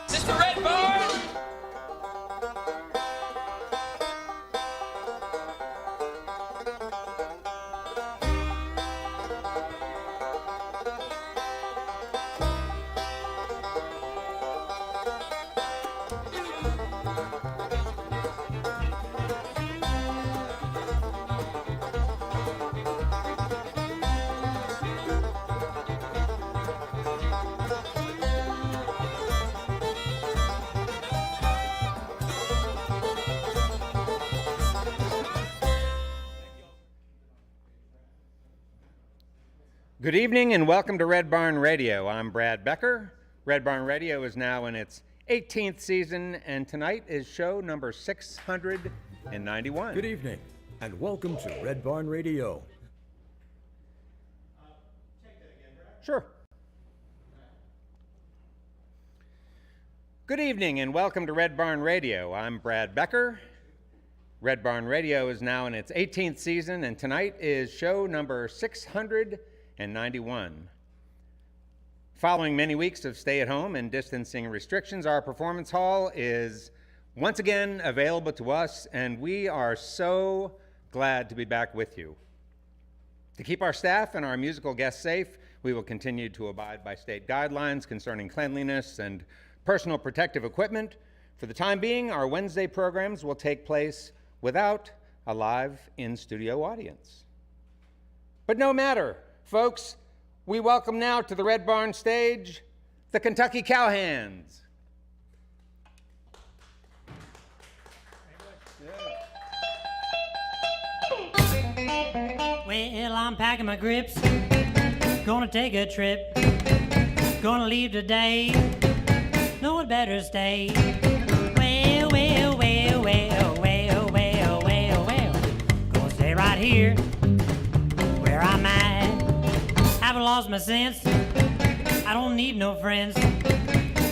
Is this the Red Barn? Good evening and welcome to Red Barn Radio. I'm Brad Becker. Red Barn Radio is now in its 18th season, and tonight is show number 691. Good evening and welcome to Red Barn Radio. Take that again, Brad. Sure. Good evening and welcome to Red Barn Radio. I'm Brad Becker. Red Barn Radio is now in its 18th season, and tonight is show number 691. Following many weeks of stay-at-home and distancing restrictions, our performance hall is once again available to us, and we are so glad to be back with you. To keep our staff and our musical guests safe, we will continue to abide by state guidelines concerning cleanliness and personal protective equipment. For the time being, our Wednesday programs will take place without a live in-studio audience. But no matter, folks, we welcome now to the Red Barn stage the Kentucky Cowhands. Well, I'm packing my grips, gonna take a trip, gonna leave today, no one better stay. Well, well, well, well, well, well, well, well, gonna stay right here where I'm at. Haven't lost my sense, I don't need no friends,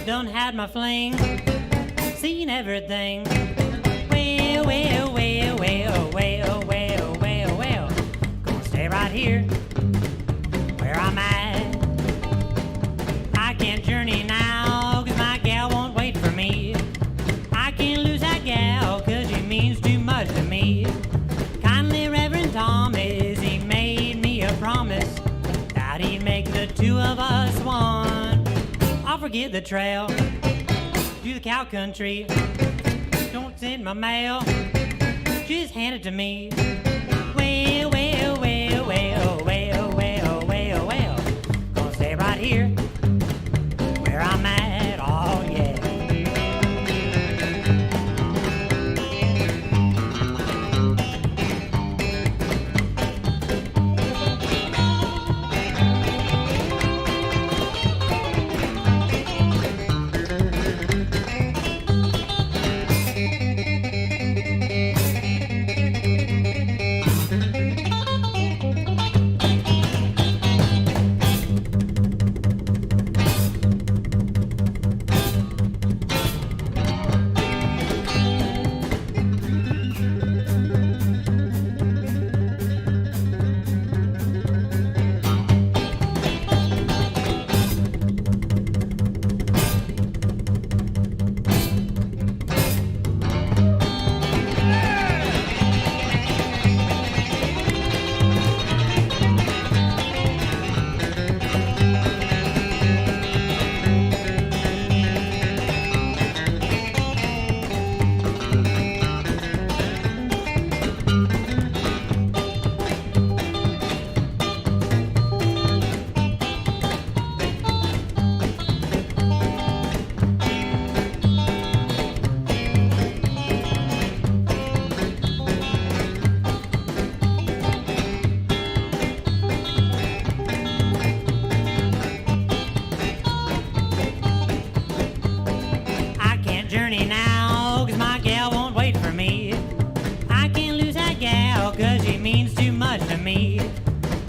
done had my fling, seen everything. Well, well, well, well, well, well, well, well, gonna stay right here where I'm at. I can't journey now, cause my gal won't wait for me. I can't lose that gal, cause she means too much to me. Kindly Reverend Thomas, he made me a promise that he'd make the two of us one. I'll forget the trail to the cow country. Don't send my mail, just hand it to me. Well, well, well, well, well, well, well, well, gonna stay right here where I'm at, oh yeah. Me.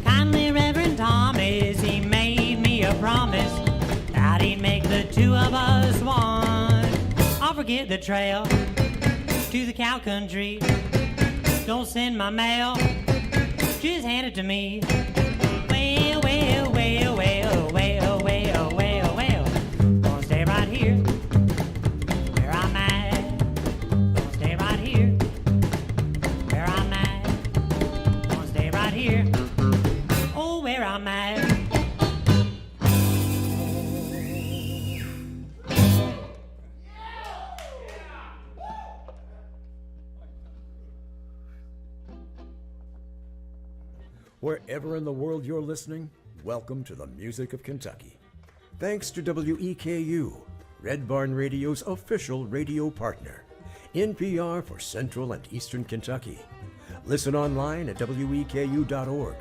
Kindly Reverend Thomas, he made me a promise that he'd make the two of us one. I'll forget the trail to the cow country, don't send my mail, just hand it to me. Well, well, well, well, well, well, well, well. Gonna stay right here where I'm at. Gonna stay right here where I'm at. Gonna stay right here. Oh, where I'm at. Wherever in the world you're listening, welcome to the music of Kentucky. Thanks to WEKU, Red Barn Radio's official radio partner, NPR for Central and Eastern Kentucky. Listen online at weku.org.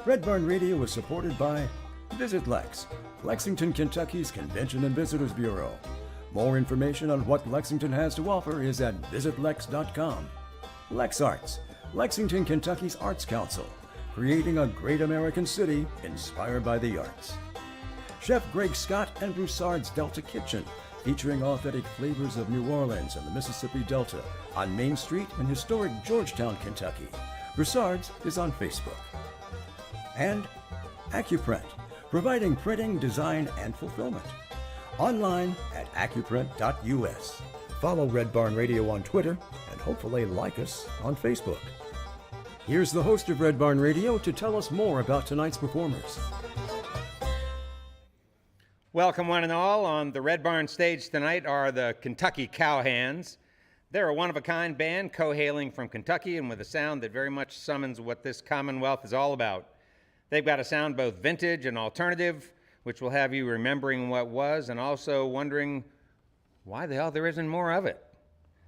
Red Barn Radio is supported by Visit Lex, Lexington, Kentucky's Convention and Visitors Bureau. More information on what Lexington has to offer is at visitlex.com. Lex Arts, Lexington, Kentucky's Arts Council, creating a great American city inspired by the arts. Chef Greg Scott and Broussard's Delta Kitchen, featuring authentic flavors of New Orleans and the Mississippi Delta on Main Street in historic Georgetown, Kentucky. Broussard's is on Facebook. And AccuPrint, providing printing, design, and fulfillment. Online at accuprint.us. Follow Red Barn Radio on Twitter and hopefully like us on Facebook. Here's the host of Red Barn Radio to tell us more about tonight's performers. Welcome, one and all. On the Red Barn stage tonight are the Kentucky Cowhands. They're a one-of-a-kind band co-hailing from Kentucky and with a sound that very much summons what this Commonwealth is all about. They've got a sound both vintage and alternative, which will have you remembering what was and also wondering why the hell there isn't more of it.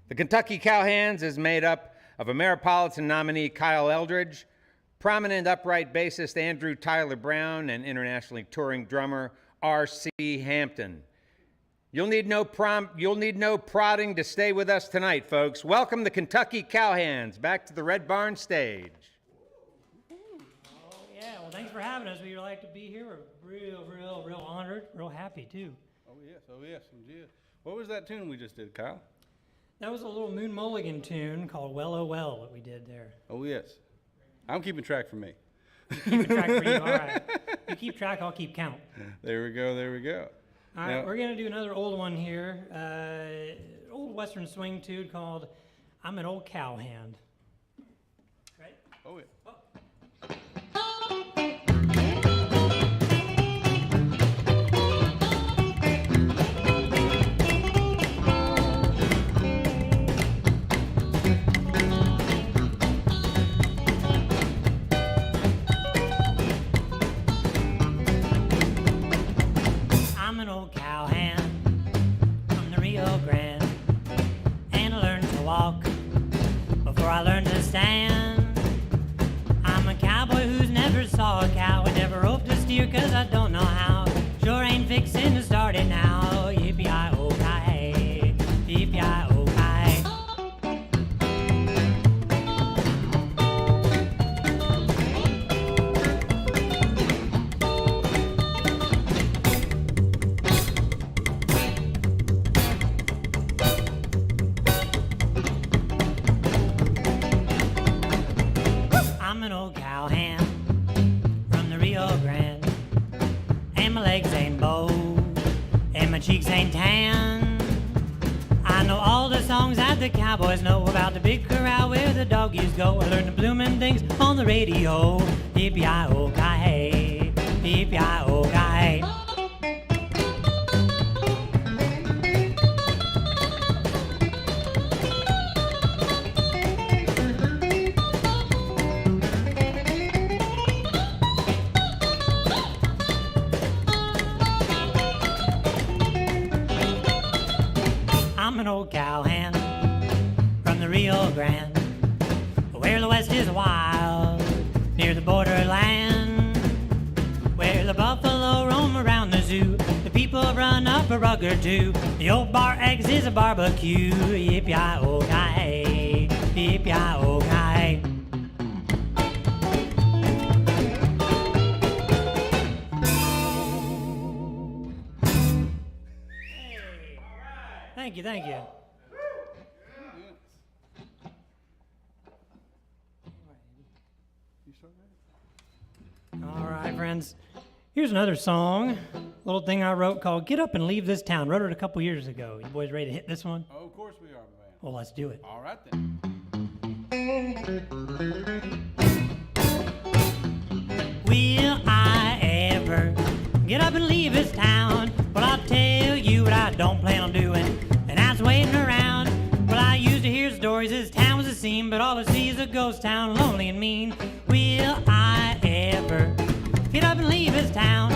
The Kentucky Cowhands is made up of Ameripolitan nominee Kyle Eldridge, prominent upright bassist Andrew Tyler Brown, and internationally touring drummer R.C. Hampton. You'll need no prodding to stay with us tonight, folks. Welcome the Kentucky Cowhands back to the Red Barn stage. Oh, yeah. Well, thanks for having us. We'd like to be here. We're real honored, real happy, too. Oh, yes, indeed. What was that tune we just did, Kyle? That was a little Moon Mulligan tune called Well, Oh, Well that we did there. Oh, yes. I'm keeping track for me. Keeping track for you, all right. You keep track, I'll keep count. There we go. All right, we're going to do another old one here. Old Western swing tune called I'm an Old Cowhand. Right? Oh, yeah. I'm an old cowhand from the Rio Grande, and I learned to walk before I learned to stand. I'm a cowboy who's never saw a cow and never roped a steer 'cause I don't know how. Sure ain't fixing to start it now. Yippee-yi-oh-ki-hey, yippee-yi-oh-ki-hey. I'm an old cowhand from the Rio Grande, and my legs ain't bowed, and my cheeks ain't tan. I know all the songs that the cowboys know about the big corral where the doggies go. I learned the bloomin' things on the radio. Yippee-yi-oh-ki-hey, yippee-yi-oh-ki-hey. I'm an old cowhand from the Rio Grande, where the West is wild, near the borderland, where the buffalo roam around the zoo, the people run up a rug or two, the old bar X is a barbecue. Yippee-yi-oh-ki-hey, yippee-yi-oh-ki-hey. Thank you. You start All right, friends. Here's another song, little thing I wrote called Get Up and Leave This Town. Wrote it a couple years ago. You boys ready to hit this one? Oh, of course we are, man. Well, let's do it. All right then. Will I ever get up and leave this town? Well, I'll tell you what I don't plan on doing, and that's waiting around. Well, I used to hear stories this town was a scene, but all I see is a ghost town, lonely and mean. Will I ever get up and leave this town?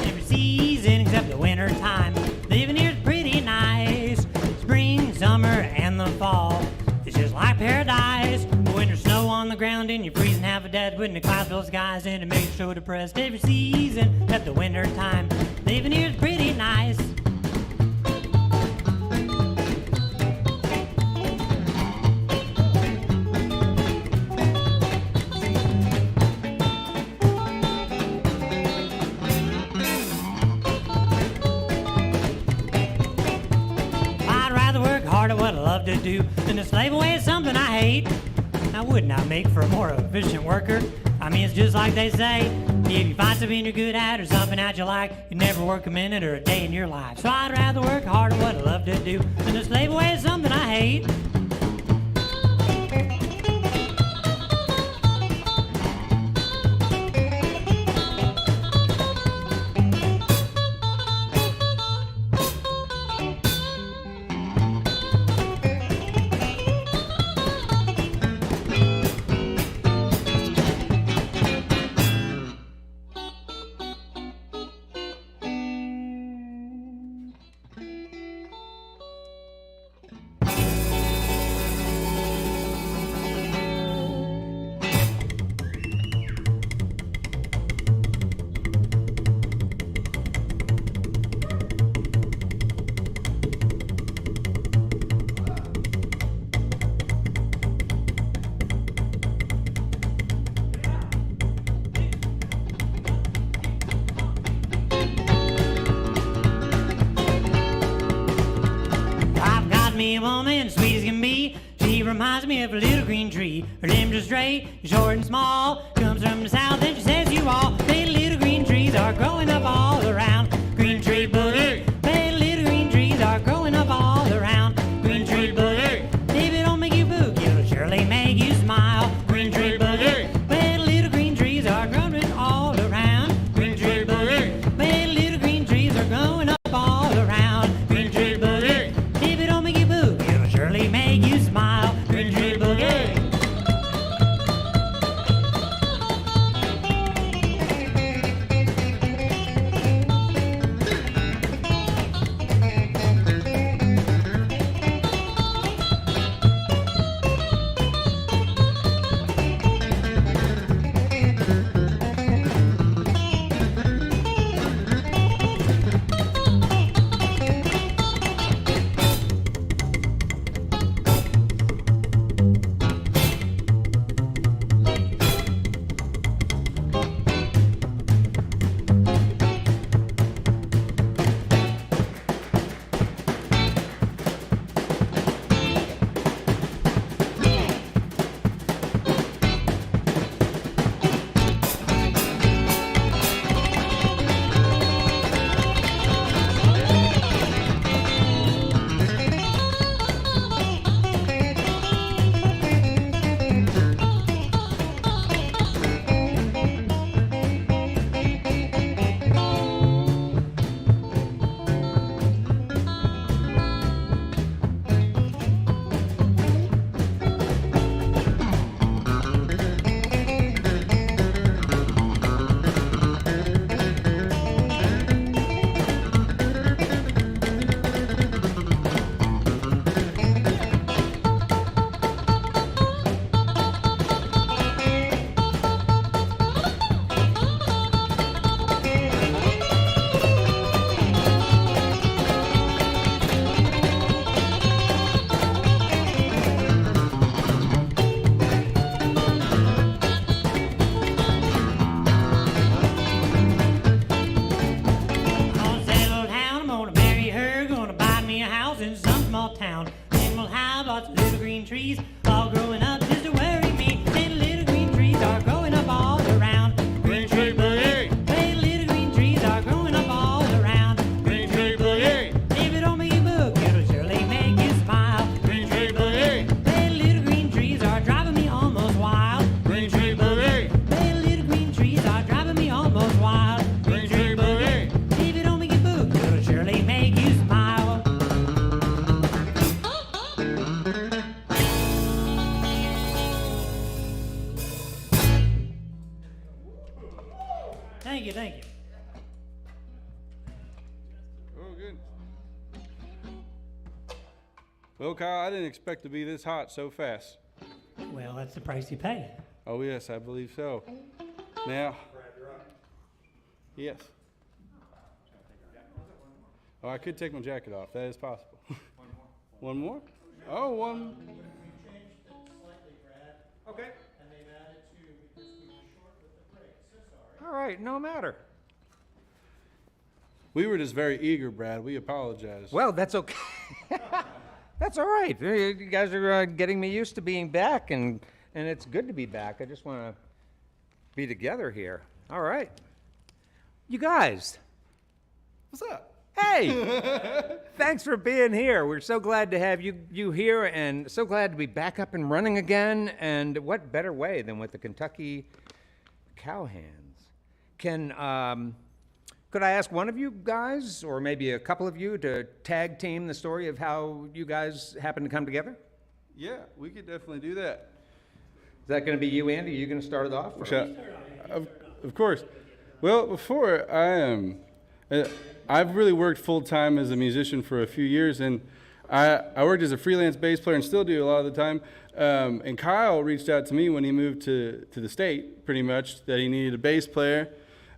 Every season except the winter time, living here's pretty nice. Spring, summer, and the fall, it's just like paradise. Winter snow on the ground and you're freezing half a dead with the clouds fill skies and it makes you so depressed. Every season except the winter time, living here's pretty nice. I'd rather work hard at what I love to do than to slave away at something I hate. Now, wouldn't I make for a more efficient worker? I mean, it's just like they say, if you find something you're good at or something that you like, you never work a minute or a day in your life. So I'd rather work hard at what I love to do than to slave away at something I hate. I've got me a woman, sweet as can be. She reminds me of a little green tree. Her limbs are straight, short and small. Comes from the south and she says you all. Hey, little green trees are growing up all around. Green tree boogie. Hey, little green trees are growing up all around. Green tree boogie. If it don't make you boogie, it'll surely make you smile. Green tree boogie. Well, little green trees are growing all around. Green tree boogie. Well, little green trees are growing up all around. Green tree boogie. If it don't make you boogie, it'll surely make you smile. Green tree boogie. Thank you, thank you. Oh, good. Well, Kyle, I didn't expect to be this hot so fast. Well, that's the price you pay. Oh, yes, I believe so. Now, yes. Oh, I could take my jacket off. That is possible. One more? Oh, one. We changed it slightly, Brad, Okay. and they've added to, because we were short with the break. So sorry. All right, no matter. We were just very eager, Brad. We apologize. Well, that's okay. That's all right. You guys are getting me used to being back, and it's good to be back. I just want to be together here. All right. You guys. What's up? Hey, thanks for being here. We're so glad to have you here, and so glad to be back up and running again. And what better way than with the Kentucky Cowhands? Could I ask one of you guys, or maybe a couple of you, to tag team the story of how you guys happened to come together? Yeah, we could definitely do that. Is that going to be you, Andy? Are you going to start it off? or- Of course. Well, before I've really worked full time as a musician for a few years, and I worked as a freelance bass player and still do a lot of the time. And Kyle reached out to me when he moved to the state, pretty much, that he needed a bass player.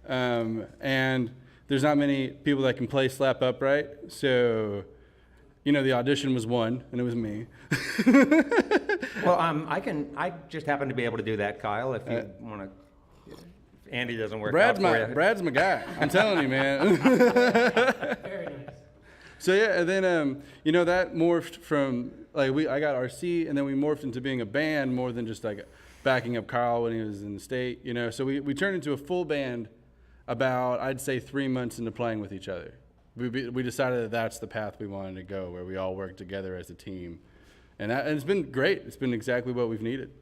And there's not many people that can play slap upright. So, the audition was one, and it was me. Well, I just happen to be able to do that, Kyle, if you want to. Andy doesn't work out for you. Brad's my guy. I'm telling you, man. Very nice. So yeah, and then that morphed from I got RC, and then we morphed into being a band more than just like backing up Kyle when he was in the state. So we turned into a full band about, I'd say, 3 months into playing with each other. We decided that that's the path we wanted to go, where we all work together as a team, and it's been great. It's been exactly what we've needed,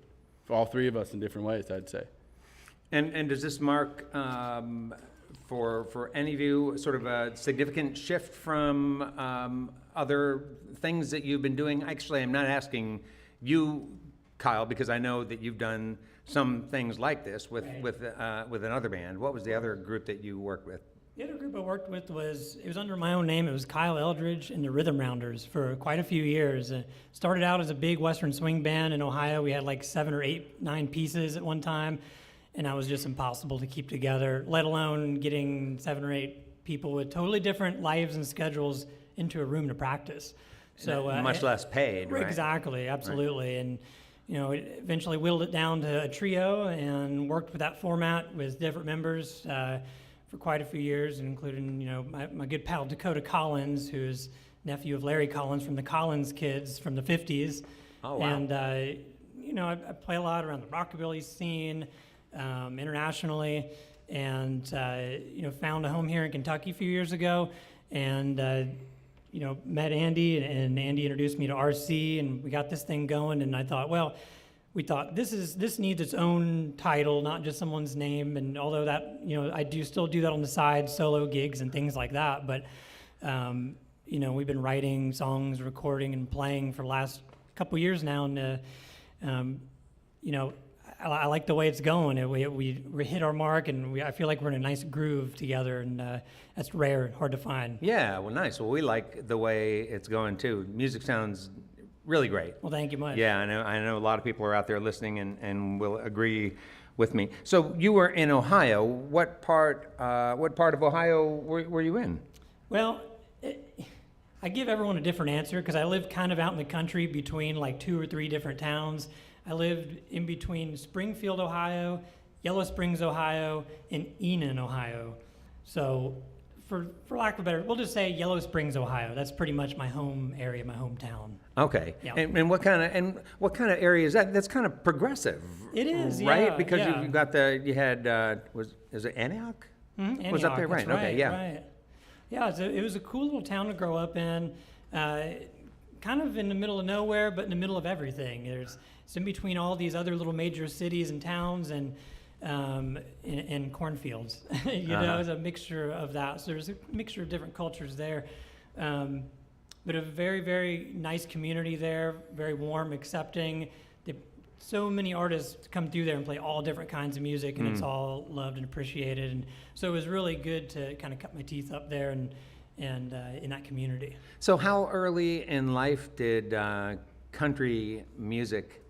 for all three of us in different ways, I'd say. And does this mark, for any of you, sort of a significant shift from other things that you've been doing? Actually, I'm not asking you, Kyle, because I know that you've done some things like this with another band. What was the other group that you worked with? The other group I worked with was under my own name. It was Kyle Eldridge and the Rhythm Rounders for quite a few years. Started out as a big Western swing band in Ohio. We had like 7 or 8, 9 pieces at one time. And that was just impossible to keep together, let alone getting 7 or 8 people with totally different lives and schedules into a room to practice. So much less paid, right? Exactly, absolutely. Right. And it eventually whittled it down to a trio and worked with that format with different members for quite a few years, including my good pal Dakota Collins, who's nephew of Larry Collins from the Collins Kids from the 50s. Oh wow! And I play a lot around the rockabilly scene. Internationally, and found a home here in Kentucky a few years ago, and met Andy, and Andy introduced me to RC, and we got this thing going. And we thought this needs its own title, not just someone's name. And although that I do still do that on the side, solo gigs and things like that, but we've been writing songs, recording, and playing for the last couple years now, and I like the way it's going. We hit our mark, and I feel like we're in a nice groove together, and that's rare and hard to find. Yeah, well, nice. Well, we like the way it's going too. Music sounds really great. Well, thank you much. Yeah, I know a lot of people are out there listening and will agree with me. So you were in Ohio. What part of Ohio were you in? Well, I give everyone a different answer because I live kind of out in the country between like 2 or 3 different towns. I lived in between Springfield, Ohio, Yellow Springs, Ohio, and Enon, Ohio. So for lack of a better, we'll just say Yellow Springs, Ohio. That's pretty much my home area, my hometown. Okay. Yeah. And what kind of area is that? That's kind of progressive. It is, right? yeah, Because yeah. you had is it Antioch? Mm-hmm. Was up there, Antioch, right? Okay, yeah. Right. Yeah, it was a cool little town to grow up in. Kind of in the middle of nowhere, but in the middle of everything. It's in between all these other little major cities and towns and cornfields. It's a mixture of that. So there's a mixture of different cultures there. But a very, very nice community there, very warm, accepting. so many artists come through there and play all different kinds of music, and it's all loved and appreciated. And so it was really good to kind of cut my teeth up there and in that community. So how early in life did country music,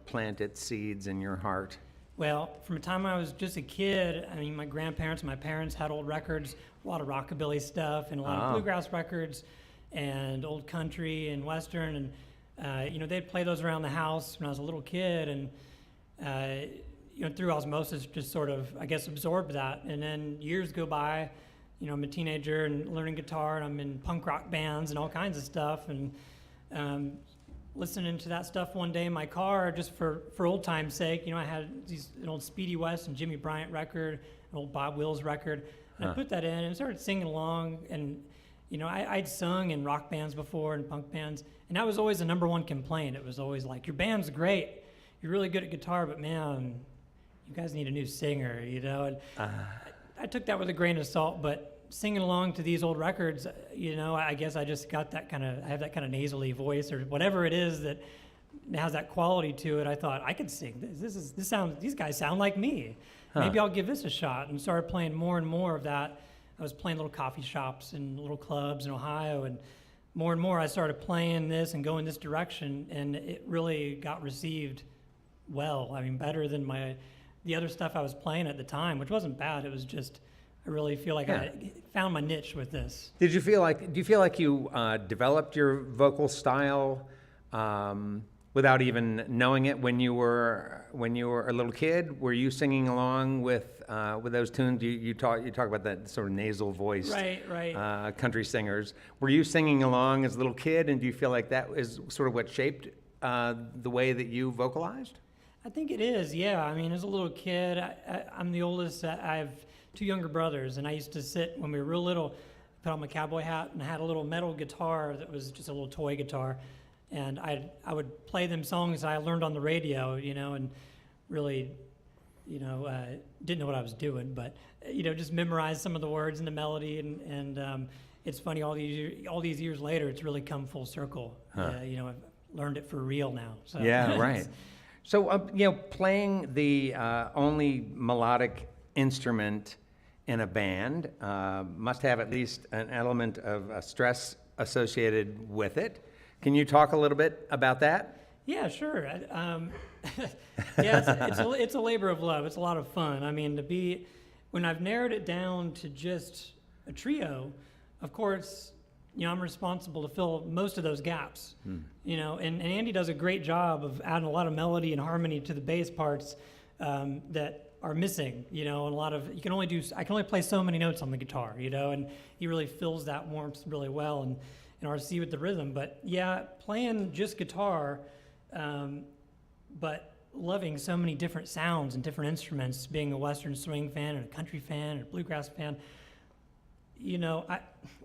plant its seeds in your heart? Well, from the time I was just a kid, I mean, my grandparents and my parents had old records, a lot of rockabilly stuff and a lot of bluegrass records and old country and western. And, they'd play those around the house when I was a little kid. And, through osmosis, just sort of, I guess, absorbed that. And then years go by, I'm a teenager and learning guitar, and I'm in punk rock bands and all kinds of stuff. And listening to that stuff one day in my car, just for old time's sake, I had an old Speedy West and Jimmy Bryant record, an old Bob Wills record, and I put that in and started singing along. And I'd sung in rock bands before and punk bands, and that was always the number one complaint. It was always like, your band's great, you're really good at guitar, but man, you guys need a new singer, And I took that with a grain of salt, but singing along to these old records, I guess I just got I have that kind of nasally voice or whatever it is that has that quality to it. I thought I could sing this. These guys sound like me. Maybe I'll give this a shot, and started playing more and more of that. I was playing little coffee shops and little clubs in Ohio, and more I started playing this and going this direction, and it really got received well. I mean, better than the other stuff I was playing at the time, which wasn't bad. It was just, I really feel like I found my niche with this. Do you feel like you developed your vocal style without even knowing it when you were a little kid? Were you singing along with those tunes? You talk about that sort of nasal voice, right. Country singers. Were you singing along as a little kid, and do you feel like that is sort of what shaped the way that you vocalized? I think it is, yeah. I mean, as a little kid, I'm the oldest. I have two younger brothers, and I used to sit when we were real little, put on my cowboy hat, and I had a little metal guitar that was just a little toy guitar, and I would play them songs I learned on the radio, and really, didn't know what I was doing, but just memorized some of the words and the melody, and it's funny, all these years later, it's really come full circle. I've learned it for real now. So. Yeah, right. So, playing the only melodic instrument in a band must have at least an element of stress associated with it. Can you talk a little bit about that? Yeah, sure. It's a labor of love. It's a lot of fun. I mean, when I've narrowed it down to just a trio, of course, I'm responsible to fill most of those gaps, and Andy does a great job of adding a lot of melody and harmony to the bass parts that are missing, and a lot of, I can only play so many notes on the guitar, and he really fills that warmth really well and RC with the rhythm. But yeah, playing just guitar, but loving so many different sounds and different instruments, being a Western swing fan and a country fan and a bluegrass fan,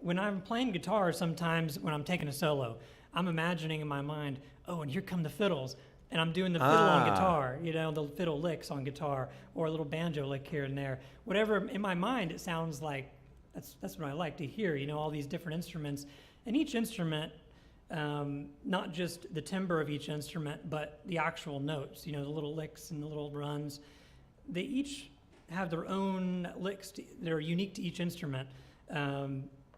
when I'm playing guitar, sometimes when I'm taking a solo, I'm imagining in my mind, oh, and here come the fiddles, and I'm doing the fiddle on guitar, the fiddle licks on guitar, or a little banjo lick here and there. Whatever, in my mind, it sounds like, that's what I like to hear, all these different instruments. And each instrument, not just the timbre of each instrument, but the actual notes, the little licks and the little runs, they each have their own licks that are unique to each instrument.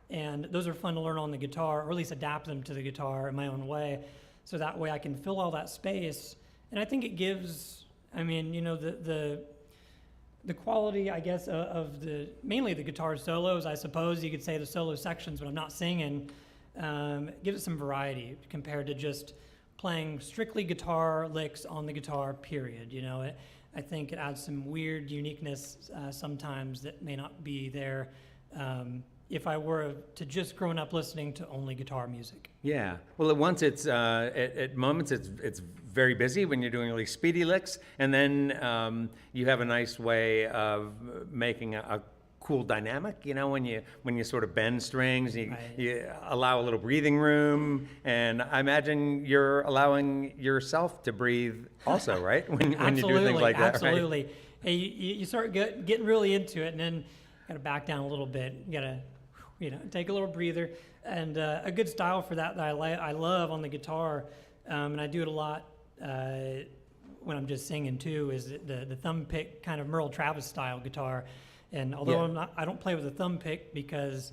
And those are fun to learn on the guitar, or at least adapt them to the guitar in my own way, so that way I can fill all that space. And I think it gives, the quality, I guess, of mainly the guitar solos, I suppose you could say the solo sections when I'm not singing, gives it some variety compared to just playing strictly guitar licks on the guitar, period. I think it adds some weird uniqueness sometimes that may not be there if I were to just growing up listening to only guitar music. Yeah. Well, at once it's at moments it's very busy when you're doing really speedy licks, and then you have a nice way of making a cool dynamic. When you sort of bend strings, you allow a little breathing room, and I imagine you're allowing yourself to breathe also, right? When you do things like that, absolutely. Right? Hey, you start getting really into it, and then got to back down a little bit. You got to, take a little breather. And a good style for that I love on the guitar, and I do it a lot when I'm just singing too, is the thumb pick kind of Merle Travis style guitar. And although I don't play with a thumb pick because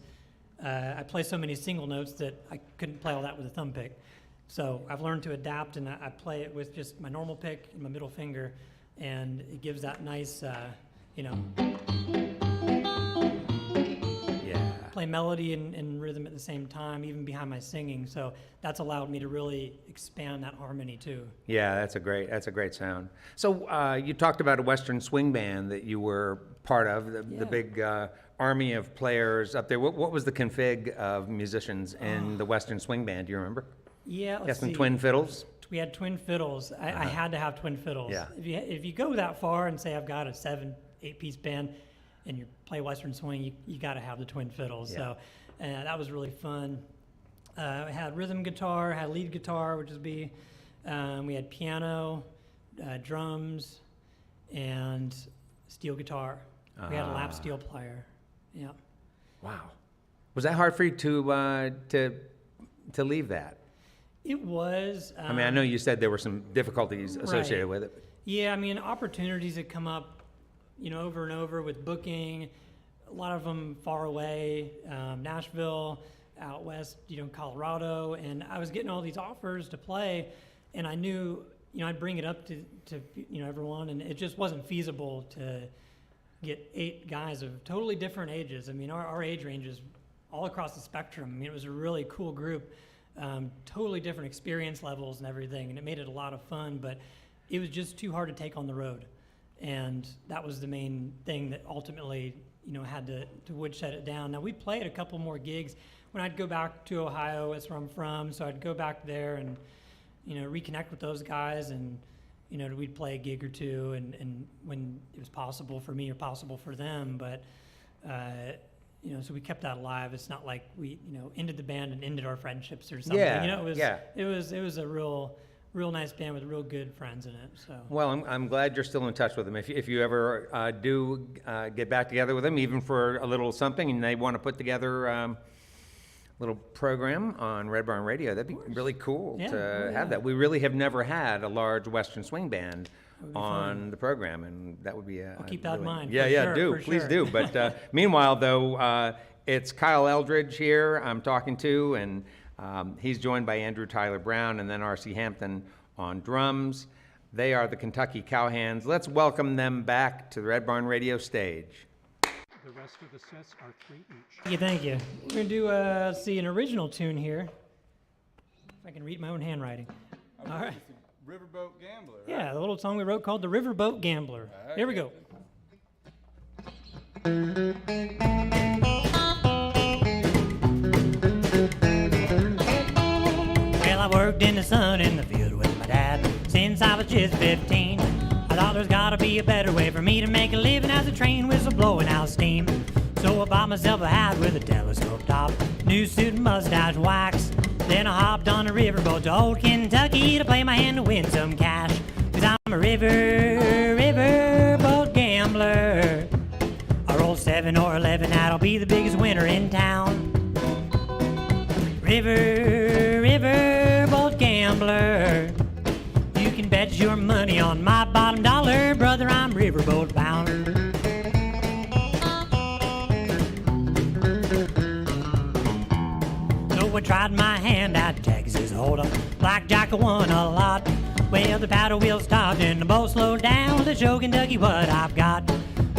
I play so many single notes that I couldn't play all that with a thumb pick. So I've learned to adapt, and I play it with just my normal pick and my middle finger, and it gives that nice, play melody and rhythm at the same time, even behind my singing. So that's allowed me to really expand that harmony too. Yeah, that's a great sound. So you talked about a Western swing band that you were part of, the big army of players up there. What was the config of musicians in the Western swing band? Do you remember? Yeah, let's Got some see. twin fiddles? We had twin fiddles. I had to have twin fiddles. Yeah. If you go that far and say I've got a 7-8 piece band and you play Western swing, you got to have the twin fiddles. Yeah. So that was really fun. I had rhythm guitar, had lead guitar, which is B. We had piano, drums, and steel guitar. We had a lap steel player. Yeah. Wow. Was that hard for you to leave that? It was. I mean, I know you said there were some difficulties associated with it. Yeah, I mean, opportunities that come up, over and over with booking. A lot of them far away, Nashville, out west, Colorado, and I was getting all these offers to play, and I knew, I'd bring it up to everyone, and it just wasn't feasible to get 8 guys of totally different ages. I mean, our age range is all across the spectrum. I mean, it was a really cool group. Totally different experience levels and everything, and it made it a lot of fun, but it was just too hard to take on the road. And that was the main thing that ultimately, had to woodshed it down. Now, we played a couple more gigs. When I'd go back to Ohio, that's where I'm from, so I'd go back there and, reconnect with those guys, and, we'd play a gig or two, and when it was possible for me or possible for them, but, so we kept that alive. It's not like we, ended the band and ended our friendships or something. Yeah, it was a real nice band with real good friends in it. So. Well, I'm glad you're still in touch with them. If you ever do get back together with them, even for a little something, and they want to put together a little program on Red Barn Radio, that'd be really cool to have that. We really have never had a large Western swing band on the program, and that would be I'll keep that in mind. Please do. But meanwhile, though, it's Kyle Eldridge here I'm talking to, and he's joined by Andrew Tyler Brown and then R.C. Hampton on drums. They are the Kentucky Cowhands. Let's welcome them back to the Red Barn Radio stage. The rest of the sets are 3 each. Thank you. We're going to do, an original tune here. If I can read my own handwriting. All right. Riverboat Gambler. Right? Yeah, the little song we wrote called The Riverboat Gambler. Right, Here we go. Well, I worked in the sun in the field with my dad since I was just 15. I thought there's gotta be a better way for me to make a living as a train whistle blowing out steam. So I bought myself a hat with a telescope top, new suit and mustache wax. Then I hopped on a riverboat to old Kentucky to play my hand to win some cash. 'Cause I'm a riverboat gambler. I roll 7 or 11, that'll be the biggest winner in town. Riverboat gambler. You can bet your money on my bottom dollar, brother, I'm riverboat bound. So I tried my hand at Texas Hold'em, blackjack I won a lot. Well, the paddle wheel stopped and the boat slowed down to show Kentucky what I've got.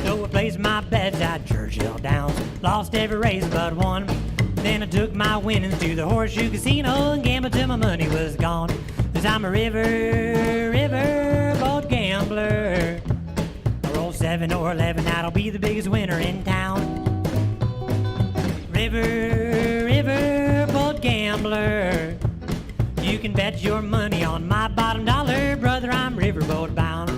So I placed my bets at Churchill Downs, lost every race but one. Then I took my winnings to the Horseshoe Casino and gambled till my money was gone. 'Cause I'm a riverboat gambler. I roll 7 or 11, that'll be the biggest winner in town. Riverboat gambler. You can bet your money on my bottom dollar, brother, I'm riverboat bound.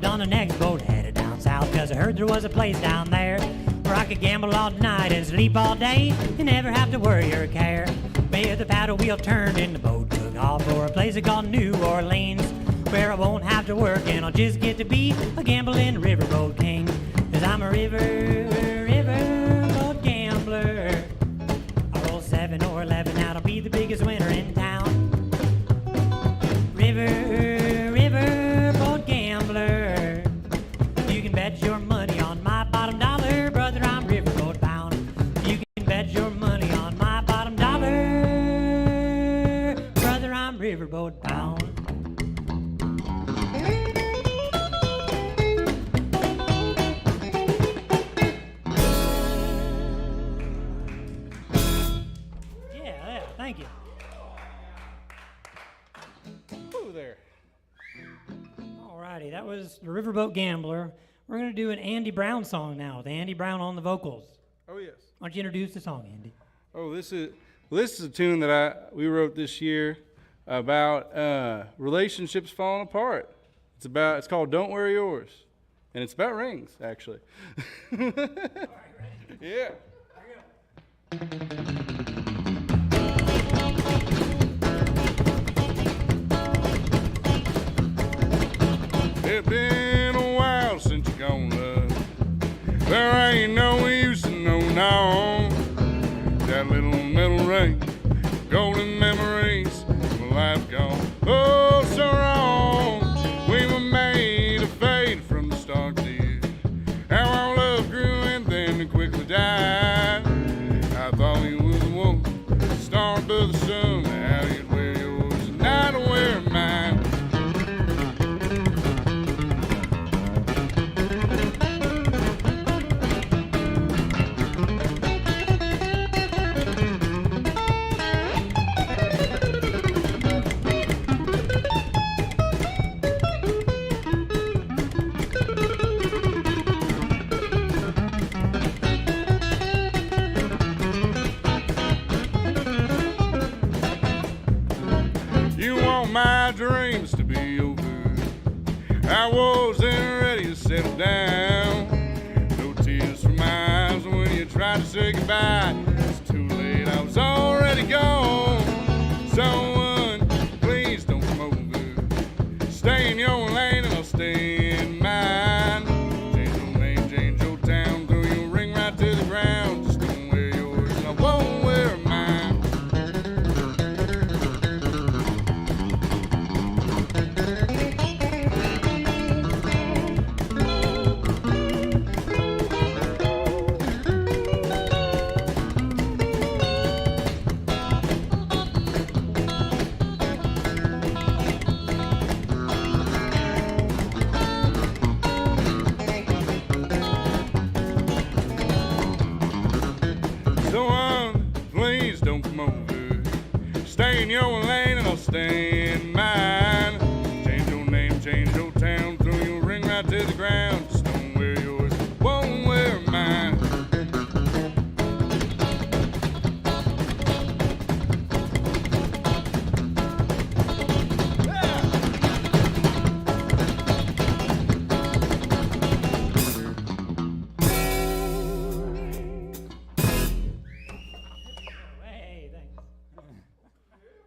hopped on the next boat, headed down south, 'cause I heard there was a place down there where I could gamble all night and sleep all day and never have to worry or care. Where the paddle wheel turned and the boat took off for a place called New Orleans, where I won't have to work and I'll just get to be a gambling riverboat king. 'Cause I'm a riverboat gambler. I roll 7 or 11 out, I'll be the biggest winner in town. Riverboat gambler. You can bet your money on my bottom dollar, brother, I'm riverboat bound. You can bet your money on my bottom dollar, brother, I'm riverboat bound. Yeah, thank you. Ooh, there. Alrighty, that was the Riverboat Gambler. We're going to do an Andy Brown song now with Andy Brown on the vocals. Oh, yes. Why don't you introduce the song, Andy? Oh, this is a tune that we wrote this year about relationships falling apart. It's called "Don't Wear Yours," and it's about rings, actually. Yeah. It's been a while since you're gone, love. There ain't no use in no. That little metal ring, golden memories, my life gone. Oh, so wrong. We were made to fade from the start, dear. How our love grew and then it quickly died. I thought you was the one, star above the sun. How you'd wear yours and I'd wear mine. My dreams to be over. I wasn't ready to settle down. No tears from my eyes when you tried to say goodbye. It's too late, I was already gone. Someone, please don't come over. Stay in your lane and I'll stay in mine. Change your name, change your town, throw your ring right to the ground. Just don't wear yours and I won't wear mine. Please don't come over. Stay in your lane and I'll stay in mine. Change your name, change your town, throw your ring right to the ground. Just don't wear yours, won't wear mine.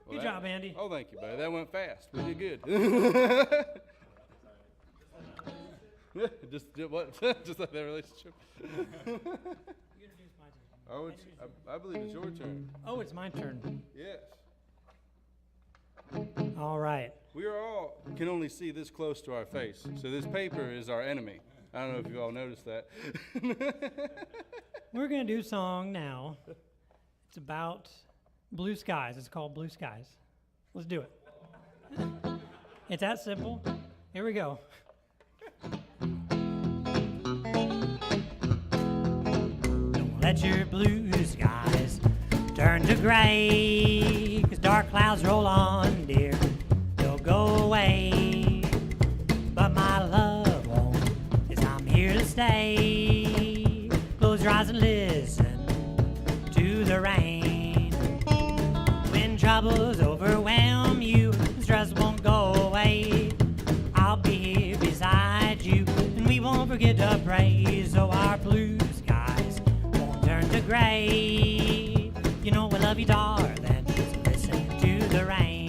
Good job, Andy. Oh, thank you, buddy. That went fast. We did good. Just what? Just like that relationship. Oh, I believe it's your turn. Oh, it's my turn. Yes. All right. We can only see this close to our face, so this paper is our enemy. I don't know if you all noticed that. We're going to do a song now. It's about blue skies. It's called Blue Skies. Let's do it. It's that simple. Here we go. Don't let your blue skies turn to gray, 'cause dark clouds roll on, dear. They'll go away. But my love won't, 'cause I'm here to stay. Close your eyes and listen to the rain. When troubles overwhelm you, stress won't go away. I'll be here beside you. forget to pray so our blue skies won't turn to gray. You know we love you, darling, so listen to the rain.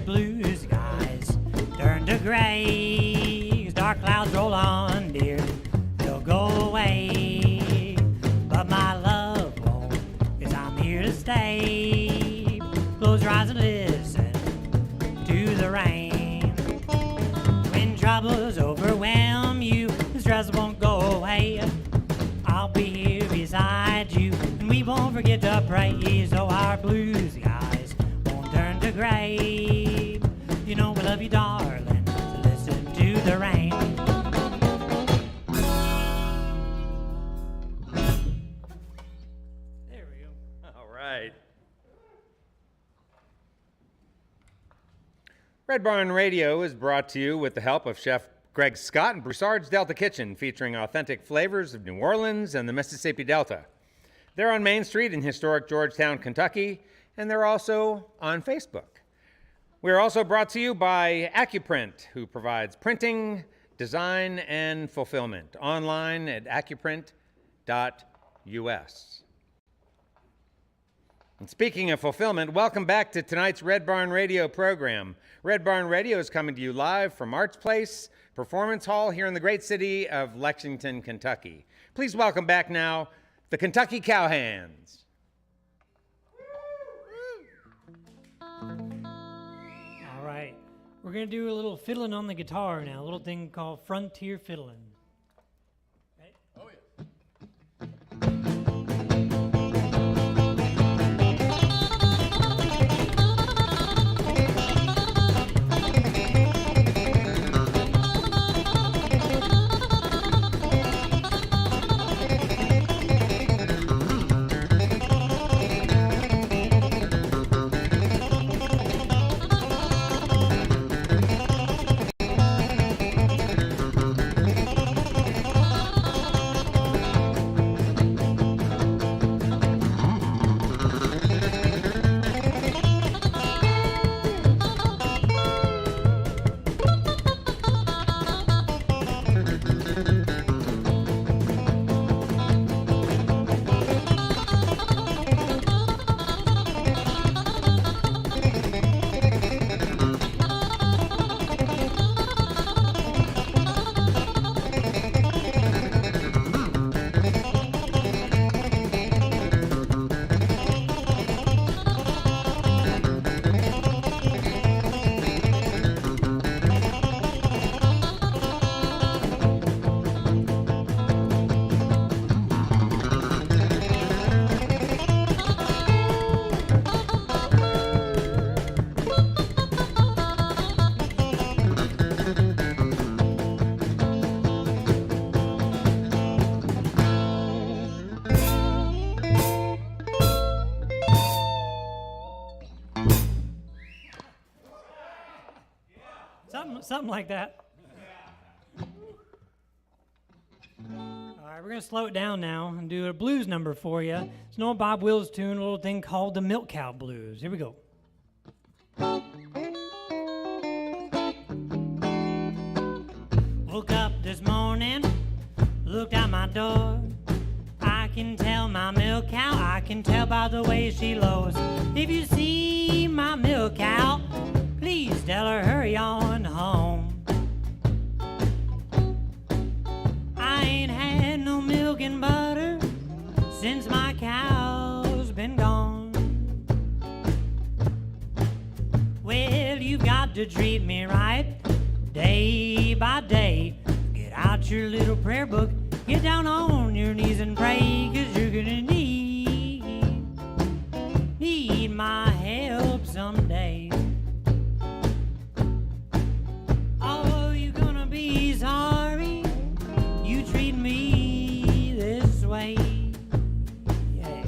Blue skies turn to gray. As dark clouds roll on, dear, they'll go away. But my love won't, 'cause I'm here to stay. Close your eyes and listen to the rain. When troubles overwhelm you, the stress won't go away. I'll be here beside you, and we won't forget to pray so our blue skies won't turn to gray. You know we love you, darling, so listen to the rain. There we go. All right. Red Barn Radio is brought to you with the help of Chef Greg Scott and Broussard's Delta Kitchen, featuring authentic flavors of New Orleans and the Mississippi Delta. They're on Main Street in historic Georgetown, Kentucky, and they're also on Facebook. We're also brought to you by Accuprint, who provides printing, design, and fulfillment online at accuprint.us. And speaking of fulfillment, welcome back to tonight's Red Barn Radio program. Red Barn Radio is coming to you live from Arts Place Performance Hall here in the great city of Lexington, Kentucky. Please welcome back now the Kentucky Cowhands. All right, we're gonna do a little fiddling on the guitar now, a little thing called frontier fiddling. Right? Oh, yeah. Something like that. All right, we're going to slow it down now and do a blues number for you. It's an old Bob Wills tune, a little thing called the Milk Cow Blues. Here we go. Woke up this morning, looked out my door. I can tell by the way she lows. If you see my milk cow, please tell her hurry on home. I ain't had no milk and butter since my cow's been gone. Well, you've got to treat me right day by day. Get out your little prayer book, get down on your knees and pray, 'cause you're gonna need my help someday. Oh, you're gonna be sorry you treat me this way. Yeah.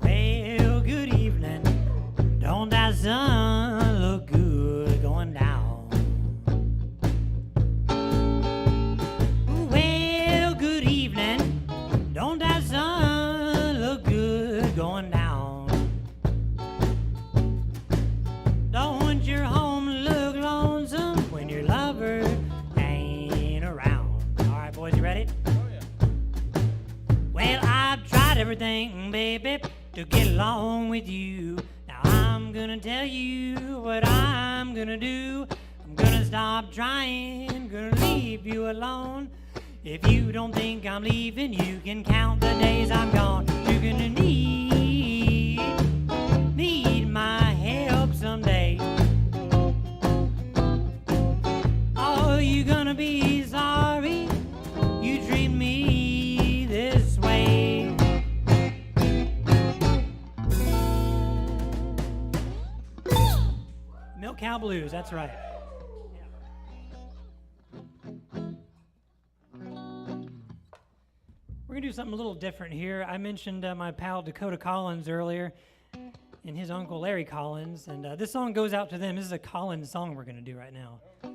Well, good evening. Don't that sun look good going down? Well, good evening. Don't that sun look good going down? Don't your home look lonesome when your lover ain't around? All right, boys, you ready? Well, I've tried everything, baby, to get along with you. Now I'm gonna tell you what I'm gonna do. I'm gonna stop trying, gonna leave you alone. If you don't think I'm leaving, you can count the days I'm gone. You're gonna need my help someday. Oh, you're gonna be sorry you treat me this way. Milk Cow Blues, that's right. We're gonna do something a little different here. I mentioned my pal Dakota Collins earlier and his uncle Larry Collins, and this song goes out to them. This is a Collins song we're gonna do right now. It's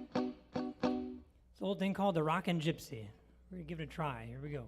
an old thing called the Rockin' Gypsy. We're gonna give it a try. Here we go.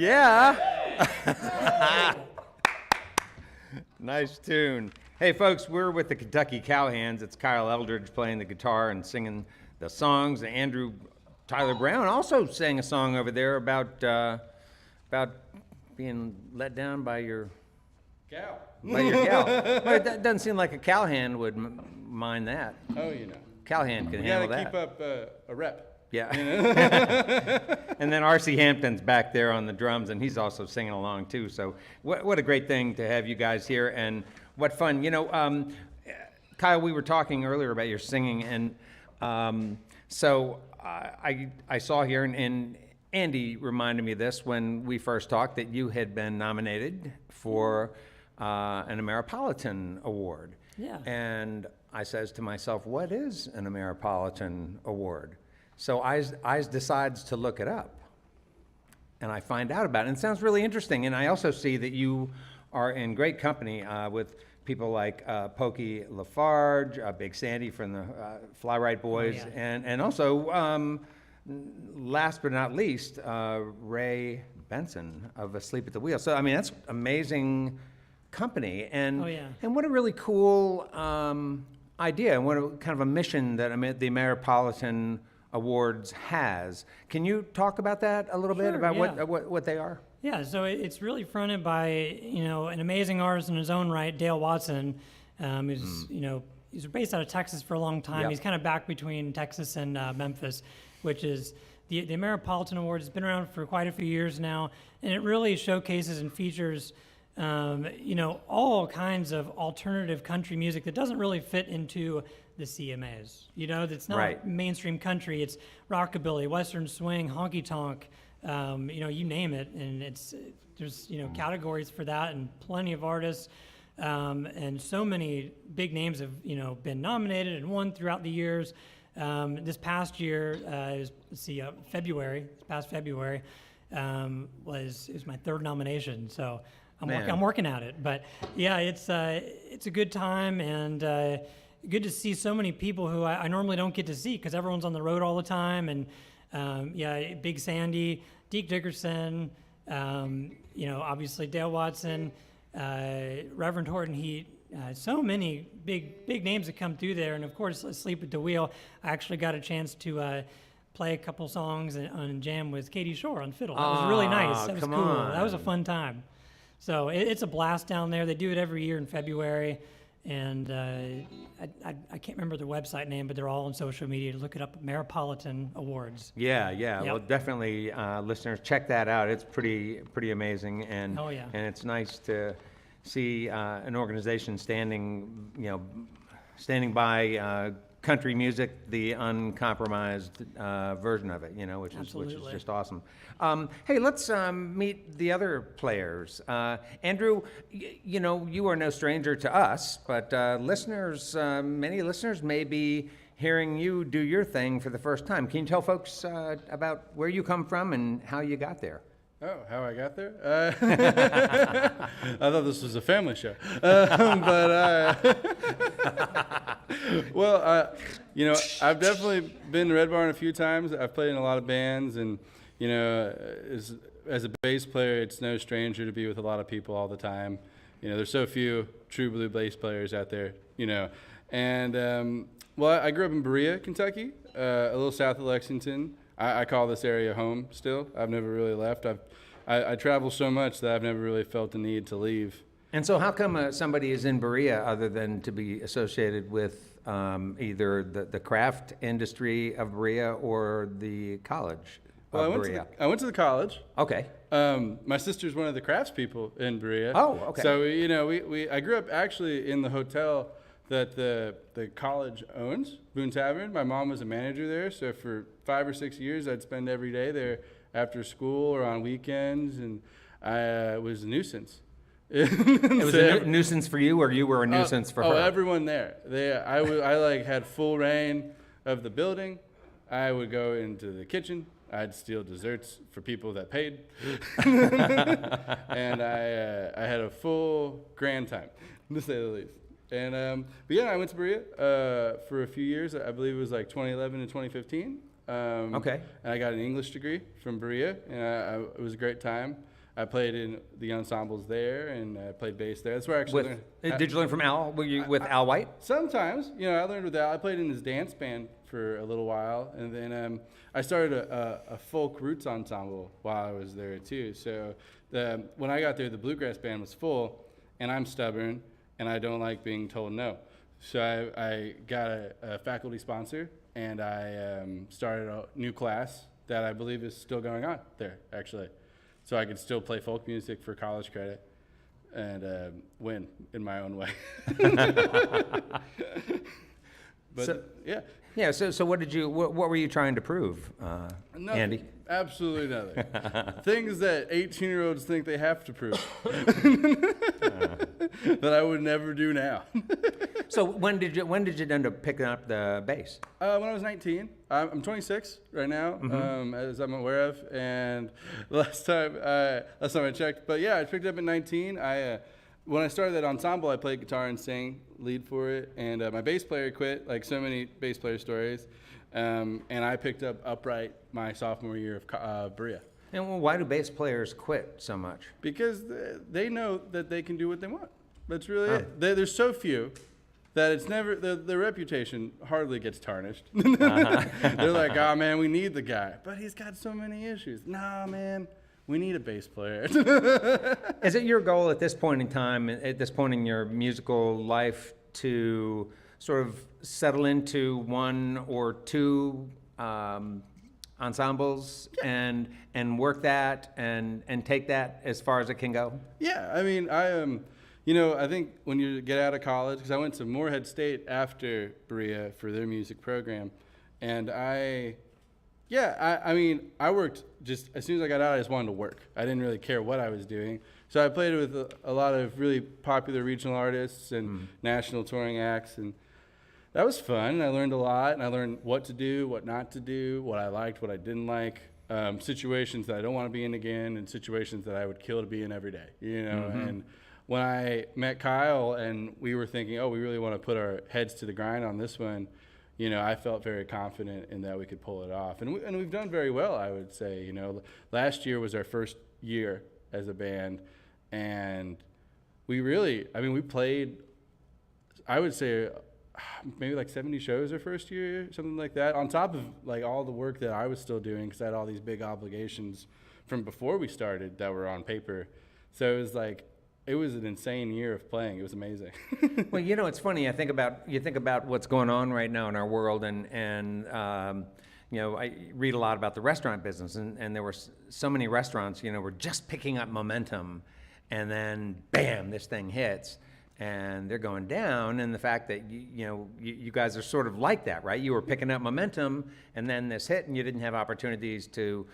Yeah. Nice tune. Hey, folks, we're with the Kentucky Cowhands. It's Kyle Eldridge playing the guitar and singing the songs. Andrew Tyler Brown also sang a song over there about being let down by your Cow. Well, that doesn't seem like a cowhand would mind that. Oh, you know. Cowhand can You handle gotta that. keep up a rep. Yeah. And then R.C. Hampton's back there on the drums, and he's also singing along too. So what a great thing to have you guys here, and what fun. You know, Kyle, we were talking earlier about your singing, and so I saw here, and Andy reminded me of this when we first talked, that you had been nominated for an Ameripolitan Award. Yeah. And I says to myself, what is an Ameripolitan Award? So I decides to look it up, and I find out about it. And it sounds really interesting. And I also see that you are in great company with people like Pokey Lafarge, Big Sandy from the Fly Right Boys, Oh, yeah. and also, last but not least, Ray Benson of Asleep at the Wheel. So, I mean, that's amazing company. And, Oh, yeah. and what a really cool idea, and what a kind of a mission that the Ameripolitan Awards has. Can you talk about that a little bit, Sure, about yeah. what they are? Yeah, so it's really fronted by, an amazing artist in his own right, Dale Watson. He's based out of Texas for a long time. Yep. He's kind of back between Texas and Memphis, which is the Ameripolitan Awards has been around for quite a few years now, and it really showcases and features, all kinds of alternative country music that doesn't really fit into the CMAs. That's not Right. mainstream country. It's rockabilly, western swing, honky tonk. You name it, and there's categories for that, and plenty of artists, and so many big names have been nominated and won throughout the years. This past year, February. This past February was my third nomination, so I'm working at it. But yeah, it's a good time, and good to see so many people who I normally don't get to see because everyone's on the road all the time, and Big Sandy, Deke Dickerson, obviously Dale Watson, Reverend Horton Heat, so many big names that come through there, and of course Asleep at the Wheel. I actually got a chance to play a couple songs and jam with Katie Shore on fiddle. That was really nice. That was come cool. on. That was a fun time. So it's a blast down there. They do it every year in February. And I can't remember their website name, but they're all on social media. Look it up, Ameripolitan Awards. Yeah. Yep. Well, definitely, listeners, check that out. It's pretty amazing, and Oh, yeah. and it's nice to see an organization standing by country music, the uncompromised version of it, which is Absolutely. just awesome. Hey, let's meet the other players. Andrew, you are no stranger to us, but many listeners may be hearing you do your thing for the first time. Can you tell folks about where you come from and how you got there? Oh, how I got there? I thought this was a family show. I've definitely been to Red Barn a few times. I've played in a lot of bands, and, as a bass player, it's no stranger to be with a lot of people all the time. There's so few true blue bass players out there, And, I grew up in Berea, Kentucky, a little south of Lexington. I call this area home still. I've never really left. I travel so much that I've never really felt the need to leave. And so how come somebody is in Berea other than to be associated with either the craft industry of Berea or the college of Berea? I went to the college. Okay. My sister's one of the craftspeople in Berea. Oh, okay. So, I grew up actually in the hotel that the college owns, Boone Tavern. My mom was a manager there, so for 5 or 6 years, I'd spend every day there after school or on weekends, and it was a nuisance. It was a nuisance for you, or you were a nuisance for her? Oh, everyone there. I had full reign of the building. I would go into the kitchen. I'd steal desserts for people that paid. And I had a full grand time, to say the least. And I went to Berea for a few years. I believe it was like 2011 and 2015. Okay. And I got an English degree from Berea, and it was a great time. I played in the ensembles there, and I played bass there. That's where I actually learned. Did you learn from Al? Were you with Al White? Sometimes, I learned with Al. I played in his dance band for a little while, and then I started a folk roots ensemble while I was there too. So when I got there, the bluegrass band was full, and I'm stubborn, and I don't like being told no. So I got a faculty sponsor, and I started a new class that I believe is still going on there, actually. So I could still play folk music for college credit and win in my own way. But yeah. Yeah. So what were you trying to prove, Nothing. Andy? Absolutely nothing. Things that 18-year-olds think they have to prove that I would never do now. So when did you end up picking up the bass? When I was 19. I'm 26 right now, as I'm aware of. And last time I checked, but yeah, I picked it up at 19. When I started that ensemble, I played guitar and sang lead for it. And my bass player quit, like so many bass player stories. And I picked up upright my sophomore year of Berea. And why do bass players quit so much? Because they know that they can do what they want. That's really it. There's so few that it's never, their reputation hardly gets tarnished. They're like, oh man, we need the guy, but he's got so many issues. Nah, man, we need a bass player. Is it your goal at this point in time, at this point in your musical life, to sort of settle into one or two ensembles and work that and take that as far as it can go? Yeah, I mean, I think when you get out of college, because I went to Morehead State after Berea for their music program, and I worked just as soon as I got out. I just wanted to work. I didn't really care what I was doing. So I played with a lot of really popular regional artists and national touring acts, and that was fun. I learned a lot, and I learned what to do, what not to do, what I liked, what I didn't like, situations that I don't want to be in again, and situations that I would kill to be in every day, And when I met Kyle and we were thinking, we really want to put our heads to the grind on this one, I felt very confident in that we could pull it off. And we've done very well, I would say. Last year was our first year as a band, and we played, I would say, maybe like 70 shows our first year, something like that, on top of like all the work that I was still doing, because I had all these big obligations from before we started that were on paper. So it was an insane year of playing. It was amazing. Well, it's funny. You think about what's going on right now in our world, and I read a lot about the restaurant business, and there were so many restaurants, were just picking up momentum, and then bam, this thing hits, and they're going down. And the fact that you guys are sort of like that, right? You were picking up momentum, and then this hit, and you didn't have opportunities to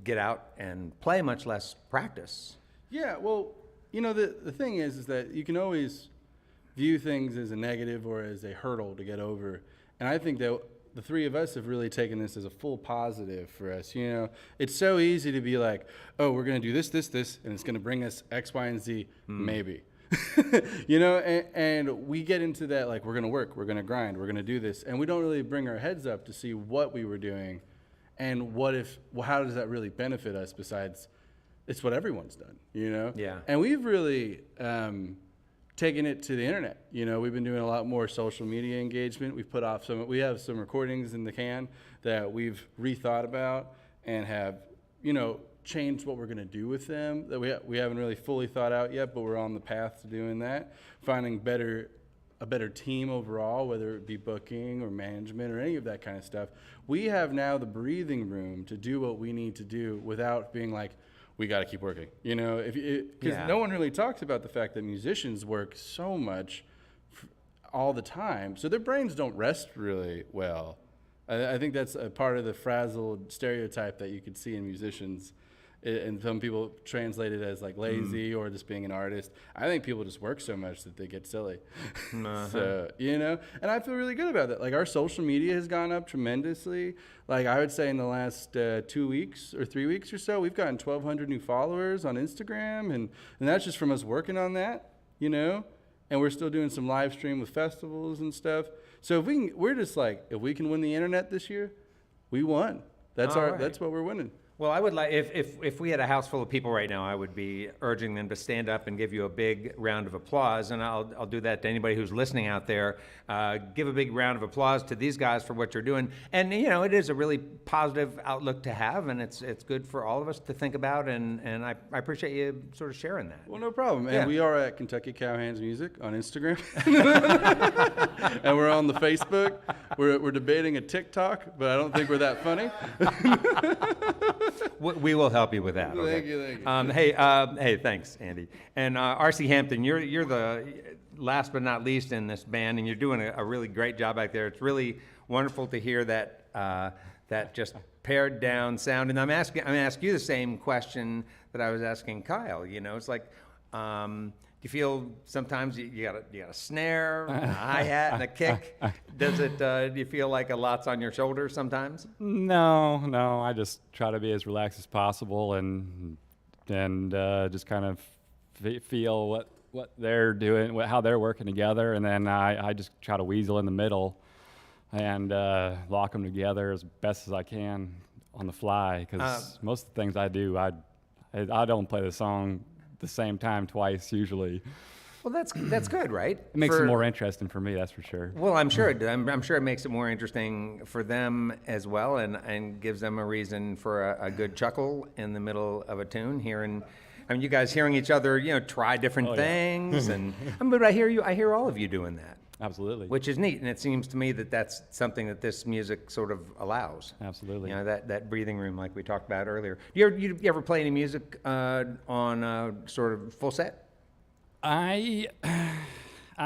get out and play, much less practice. Yeah, well, the thing is that you can always view things as a negative or as a hurdle to get over. And I think that the three of us have really taken this as a full positive for us. It's so easy to be like, we're going to do this, and it's going to bring us X, Y, and Z, maybe. And we get into that, like, we're going to work, we're going to grind, we're going to do this. And we don't really bring our heads up to see what we were doing and how does that really benefit us besides it's what everyone's done, Yeah. And we've really taken it to the internet. We've been doing a lot more social media engagement. We have some recordings in the can that we've rethought about and have, changed what we're going to do with them that we haven't really fully thought out yet, but we're on the path to doing that, finding a better team overall, whether it be booking or management or any of that kind of stuff. We have now the breathing room to do what we need to do without being like, we got to keep working, because no one really talks about the fact that musicians work so much all the time, so their brains don't rest really well. I think that's a part of the frazzled stereotype that you could see in musicians, and some people translate it as like lazy or just being an artist. I think people just work so much that they get silly. So, and I feel really good about that. Like, our social media has gone up tremendously. Like, I would say in the last 2 weeks or 3 weeks or so, we've gotten 1,200 new followers on Instagram, and that's just from us working on that, and we're still doing some live stream with festivals and stuff. So if we can win the internet this year, we won. That's what we're winning. Well, I would like, if we had a house full of people right now, I would be urging them to stand up and give you a big round of applause, and I'll do that to anybody who's listening out there. Give a big round of applause to these guys for what you're doing. And, you know, it is a really positive outlook to have, and it's good for all of us to think about, and I appreciate you sort of sharing that. Well, no problem. And Yeah. we are at Kentucky Cowhands Music on Instagram. And we're on the Facebook. We're debating a TikTok, but I don't think we're that funny. We will help you with that. Okay? Thank you. Hey, thanks, Andy. And R.C. Hampton, you're the last but not least in this band, and you're doing a really great job back there. It's really wonderful to hear that that just pared down sound. And I'm gonna ask you the same question that I was asking Kyle. You know, it's like, do you feel sometimes you got a snare, a hi-hat, and a kick? Do you feel like a lot's on your shoulders sometimes? No. I just try to be as relaxed as possible and just kind of feel what they're doing, how they're working together, and then I just try to weasel in the middle and lock them together as best as I can on the fly. Because most of the things I do, I don't play the song the same time twice usually. Well, that's good, right? It makes it more interesting for me, that's for sure. Well, I'm sure I'm sure it makes it more interesting for them as well, and gives them a reason for a good chuckle in the middle of a tune. You guys hearing each other, you know, try different things, and but I hear all of you doing that. Absolutely. Which is neat, and it seems to me that that's something that this music sort of allows. Absolutely. You know, that breathing room like we talked about earlier. You ever play any music on sort of full set? I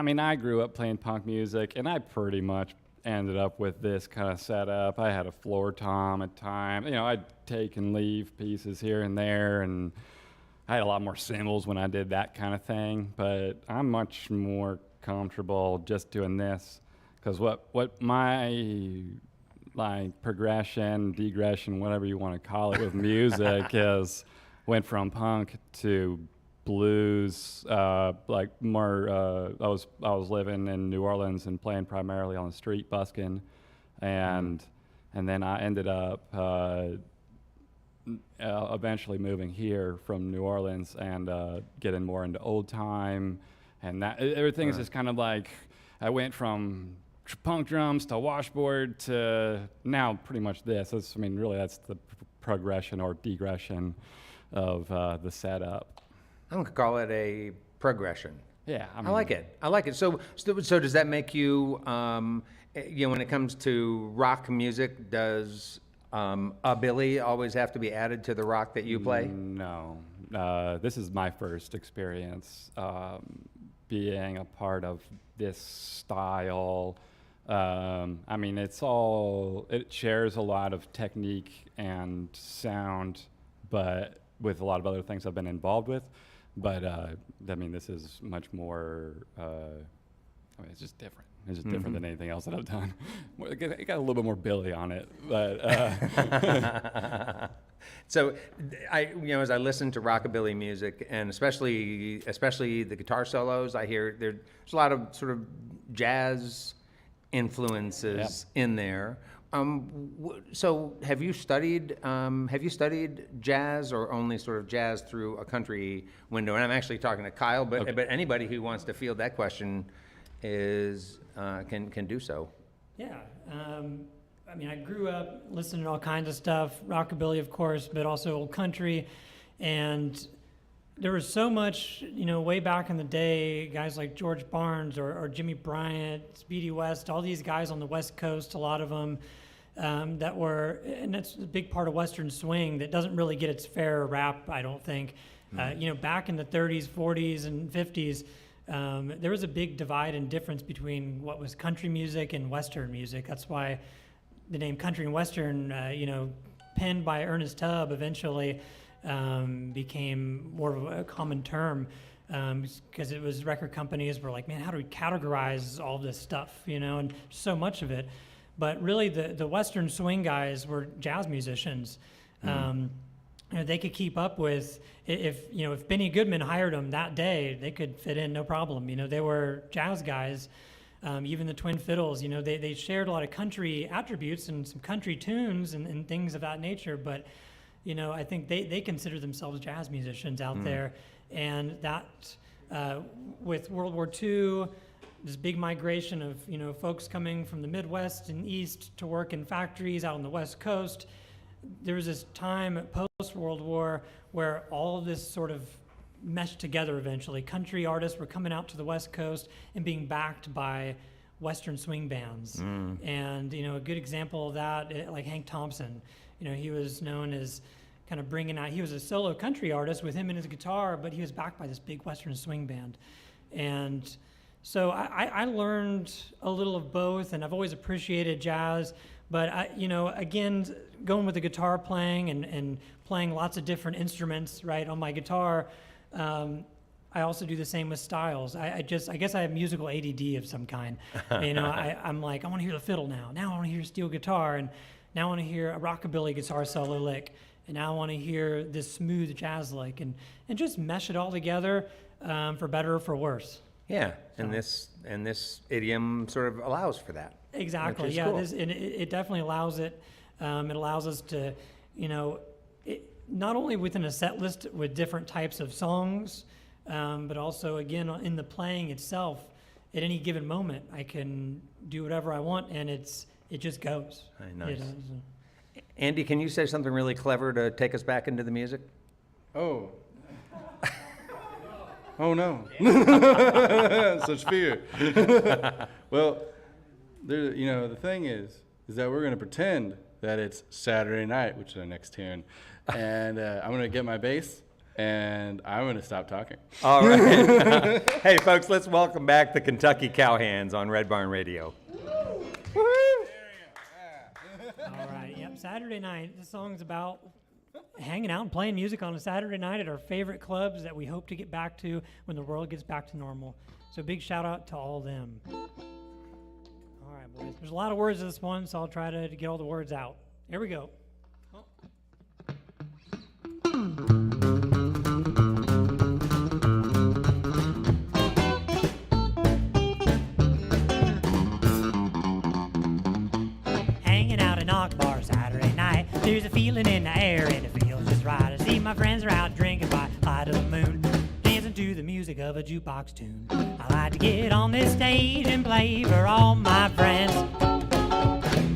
mean, I grew up playing punk music, and I pretty much ended up with this kind of setup. I had a floor tom at times. You know, I'd take and leave pieces here and there, and I had a lot more cymbals when I did that kind of thing. But I'm much more comfortable just doing this, because what my like progression, degression, whatever you want to call it with music is went from punk to blues, like more. I was living in New Orleans and playing primarily on the street busking, and then I ended up eventually moving here from New Orleans and getting more into old time, and that everything's just kind of like I went from punk drums to washboard to now pretty much this. Really that's the progression or degression of the setup. I'm gonna call it a progression. Yeah, I like it. So does that make you, you know, when it comes to rock music, does a Billy always have to be added to the rock that you play? No. This is my first experience being a part of this style. It shares a lot of technique and sound, but with a lot of other things I've been involved with. But this is much more. It's just different. It's just different than anything else that I've done. It got a little bit more Billy on it, but. So, as I listen to rockabilly music, and especially the guitar solos, I hear there's a lot of sort of jazz influences in there. So have you studied jazz, or only sort of jazz through a country window? And I'm actually talking to Kyle, but anybody who wants to field that question can do so. Yeah. I grew up listening to all kinds of stuff, rockabilly, of course, but also old country. And there was so much, way back in the day, guys like George Barnes or Jimmy Bryant, Speedy West, all these guys on the West Coast, a lot of them, and that's a big part of Western swing that doesn't really get its fair rap, I don't think. Back in the 30s, 40s, and 50s, there was a big divide and difference between what was country music and Western music. That's why the name country and Western, penned by Ernest Tubb, eventually became more of a common term, because it was record companies were like, man, how do we categorize all this stuff, and so much of it. But really the Western swing guys were jazz musicians. They could keep up with, if Benny Goodman hired them that day, they could fit in no problem. They were jazz guys. Even the Twin Fiddles, they shared a lot of country attributes and some country tunes and things of that nature. But, I think they consider themselves jazz musicians out there. And that, with World War II, this big migration of, folks coming from the Midwest and East to work in factories out on the West Coast, there was this time post-World War where all of this sort of meshed together eventually. Country artists were coming out to the West Coast and being backed by Western swing bands. And, a good example of that, like Hank Thompson, he was known as kind of bringing out, he was a solo country artist with him and his guitar, but he was backed by this big Western swing band. And so I learned a little of both, and I've always appreciated jazz, but again, going with the guitar playing and playing lots of different instruments, right, on my guitar, I also do the same with styles. I guess I have musical ADD of some kind. I'm like, I want to hear the fiddle now. Now I want to hear steel guitar, and now I want to hear a rockabilly guitar solo lick, and now I want to hear this smooth jazz lick, and just mesh it all together, for better or for worse. Yeah, and this idiom sort of allows for that. Exactly. Yeah, cool. It definitely allows it. It allows us to, not only within a set list with different types of songs, but also again in the playing itself. At any given moment, I can do whatever I want, and it just goes. Nice. Andy, can you say something really clever to take us back into the music? Oh. Oh no. Such fear. Well, the thing is that we're going to pretend that it's Saturday night, which is our next tune, and I'm going to get my bass, and I'm going to stop talking. All right. Hey, folks, let's welcome back the Kentucky Cowhands on Red Barn Radio. All right. Yep. Saturday night. This song's about hanging out and playing music on a Saturday night at our favorite clubs that we hope to get back to when the world gets back to normal. So big shout out to all of them. All right, boys. There's a lot of words in this one, so I'll try to get all the words out. Here we go. Hanging out in Knock Bar Saturday night. There's a feeling in the air and it feels just right. I see my friends are out drinking by light of the moon, dancing to the music of a jukebox tune. I like to get on this stage and play for all my friends,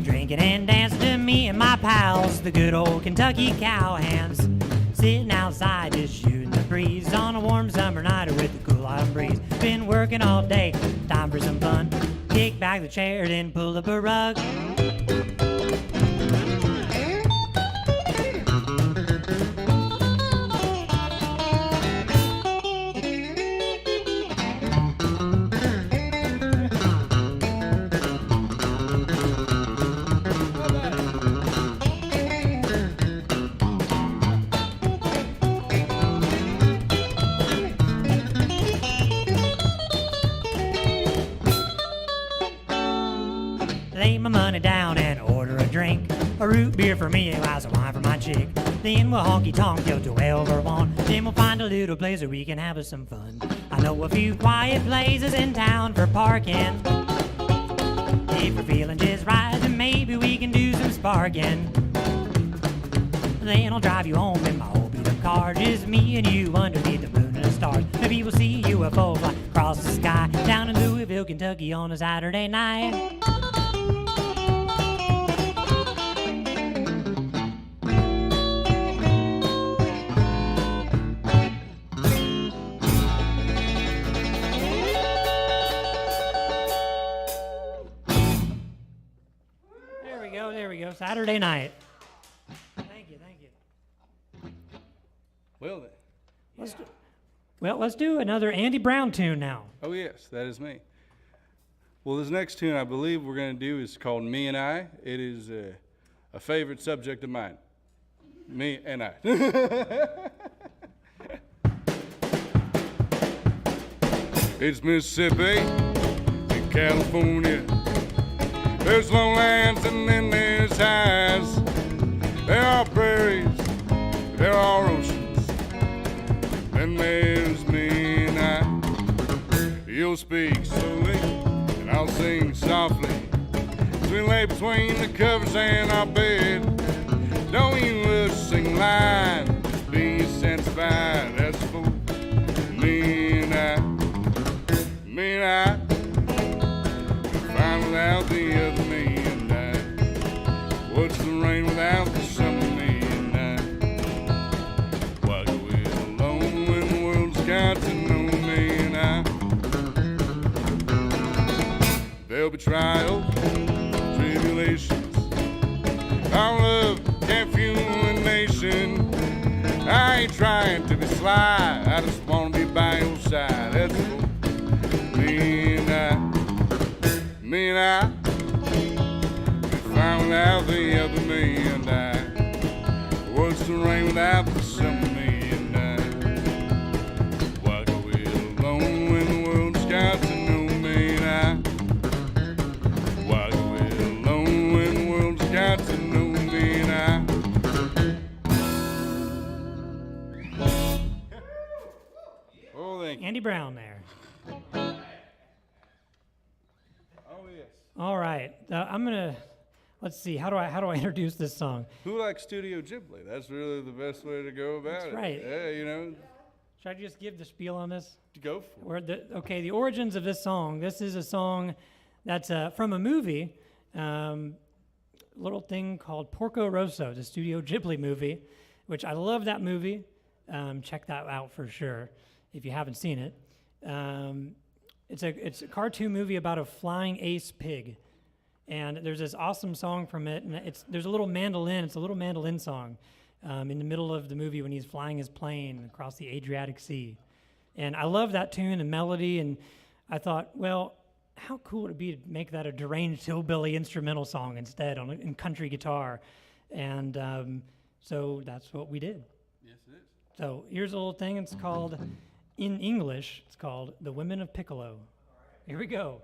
drinking and dancing to me and my pals, the good old Kentucky Cowhands. Sitting outside just shooting the breeze on a warm summer night with a cool autumn breeze. Been working all day, time for some fun. Kick back the chair, then pull up a rug. Lay my money down and order a drink. A root beer for me, a glass of wine for my chick. Then we'll honky-tonk till 12 or 1. Then we'll find a little place where we can have us some fun. I know a few quiet places in town for parking. If we're feeling just right, then maybe we can do some sparking. Then I'll drive you home in my old beat-up car, just me and you underneath the moon and the stars. Maybe we'll see UFO fly across the sky down in Louisville, Kentucky on a Saturday night. There we go. Saturday night. Thank you. Well then. Let's do another Andy Brown tune now. Oh yes, that is me. Well, this next tune I believe we're going to do is called Me and I. It is a favorite subject of mine. Me and I. It's Mississippi and California. There's lowlands and then there's highs. There are prairies, there are oceans, and there's me and I. You'll speak slowly and I'll sing softly. We lay between the covers and our bed, Don't you sing line, just be satisfied. That's for me and I. Me and I. Fine without the other me and I. What's the rain without the summer me and I? Why go it alone when the world's got to know me and I? There'll be trials, tribulations. Our love can't fuel a nation. I ain't trying to be sly. I just wanna be by your side. That's for me and I. Me and I. Be fine without the other me and I. What's the rain without the summer me and I? Why go it alone when the world's got to know me and I? Why go it alone when the world's got to know me and I? Oh, thank you. Andy Brown there. Oh, yes. All right, I'm gonna. Let's see. How do I introduce this song? Who likes Studio Ghibli? That's really the best way to go about it. right. Yeah, you know, Should I just give the spiel on this? go for it. The origins of this song. This is a song that's from a movie, little thing called Porco Rosso, the Studio Ghibli movie, which I love that movie. Check that out for sure if you haven't seen it. It's a cartoon movie about a flying ace pig, and there's this awesome song from it. And there's a little mandolin. It's a little mandolin song in the middle of the movie when he's flying his plane across the Adriatic Sea. And I love that tune and melody, and I thought, well, how cool would it be to make that a deranged hillbilly instrumental song instead in country guitar? And so that's what we did. Yes, it is. So here's a little thing. It's called, in English, it's called The Women of Piccolo. Here we go.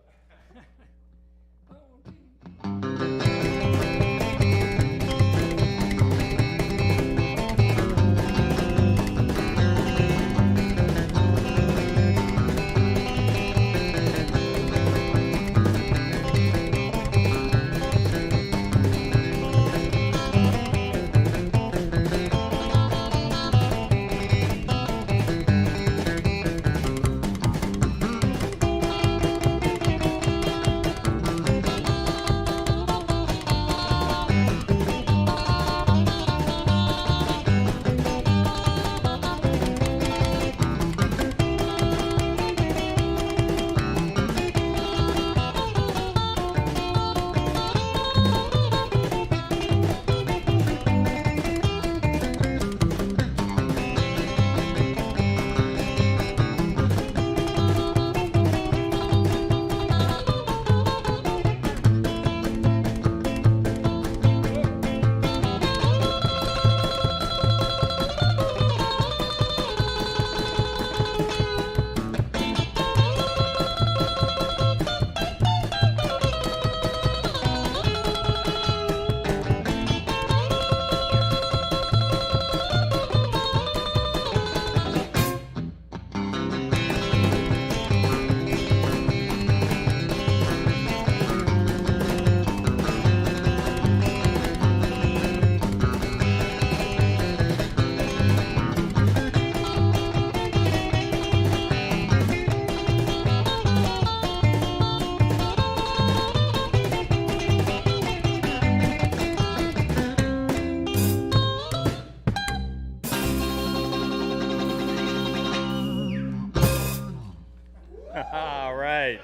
All right.